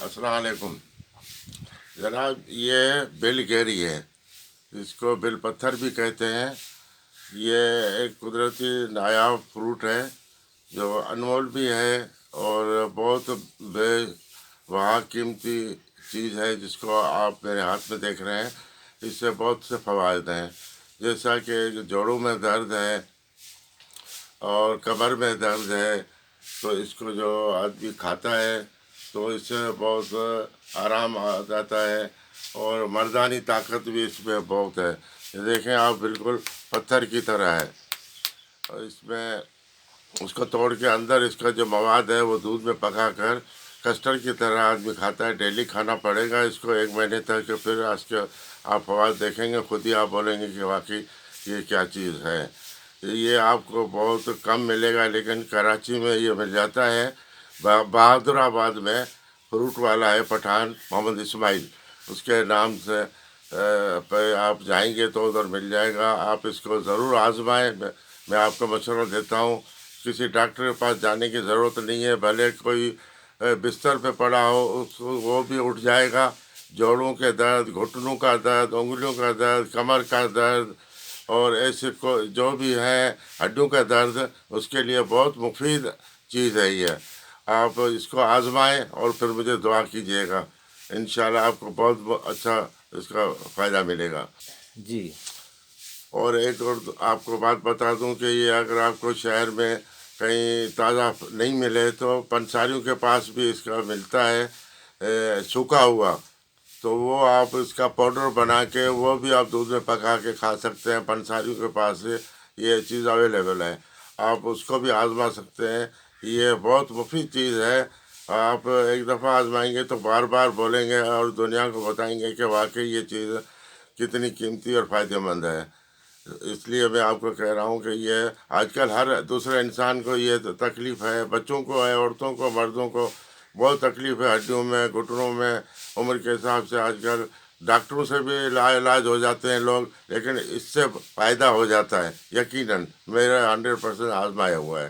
السلام علیکم جناب، یہ بل گیری ہے، اس کو بل پتھر بھی کہتے ہیں۔ یہ ایک قدرتی نایاب فروٹ ہے جو انمول بھی ہے اور بہت بے بہا قیمتی چیز ہے، جس کو آپ میرے ہاتھ میں دیکھ رہے ہیں۔ اس سے بہت سے فوائد ہیں، جیسا کہ جوڑوں میں درد ہے اور کمر میں درد ہے، تو اس کو جو آدمی کھاتا ہے تو اس سے بہت آرام آ جاتا ہے، اور مردانی طاقت بھی اس میں بہت ہے۔ یہ دیکھیں آپ، بالکل پتھر کی طرح ہے، اور اس میں اس کو توڑ کے اندر اس کا جو مواد ہے وہ دودھ میں پکا کر کسٹرڈ کی طرح آدمی کھاتا ہے۔ ڈیلی کھانا پڑے گا اس کو 1 مہینے تک، پھر اس کے آپ فوائد دیکھیں گے، خود ہی آپ بولیں گے کہ واقعی یہ کیا چیز ہے۔ یہ آپ کو بہت کم ملے گا، لیکن کراچی میں یہ مل جاتا ہے۔ بہادر آباد میں فروٹ والا ہے پٹھان محمد اسماعیل، اس کے نام سے پہ آپ جائیں گے تو ادھر مل جائے گا۔ آپ اس کو ضرور آزمائیں، میں آپ کو مشورہ دیتا ہوں۔ کسی ڈاکٹر کے پاس جانے کی ضرورت نہیں ہے، بھلے کوئی بستر پہ پڑا ہو اس کو وہ بھی اٹھ جائے گا۔ جوڑوں کے درد، گھٹنوں کا درد، انگلیوں کا درد، کمر کا درد، اور ایسے کو جو بھی ہے ہڈیوں کا درد، اس کے لیے بہت مفید چیز ہے یہ۔ آپ اس کو آزمائیں اور پھر مجھے دعا کیجیے گا، انشاءاللہ آپ کو بہت اچھا اس کا فائدہ ملے گا۔ جی اور ایک اور آپ کو بات بتا دوں کہ یہ اگر آپ کو شہر میں کہیں تازہ نہیں ملے تو پنساریوں کے پاس بھی اس کا ملتا ہے، سوکھا ہوا، تو وہ آپ اس کا پاؤڈر بنا کے وہ بھی آپ دودھ میں پکا کے کھا سکتے ہیں۔ پنساریوں کے پاس سے یہ چیز اویلیبل ہے، آپ اس کو بھی آزما سکتے ہیں۔ یہ بہت مفید چیز ہے، آپ ایک دفعہ آزمائیں گے تو بار بار بولیں گے اور دنیا کو بتائیں گے کہ واقعی یہ چیز کتنی قیمتی اور فائدہ مند ہے۔ اس لیے میں آپ کو کہہ رہا ہوں کہ یہ آج کل ہر دوسرے انسان کو یہ تکلیف ہے، بچوں کو ہے، عورتوں کو، مردوں کو بہت تکلیف ہے ہڈیوں میں، گھٹنوں میں۔ عمر کے حساب سے آج کل ڈاکٹروں سے بھی لا علاج ہو جاتے ہیں لوگ، لیکن اس سے فائدہ ہو جاتا ہے، یقیناً میرا 100% آزمایا ہوا ہے۔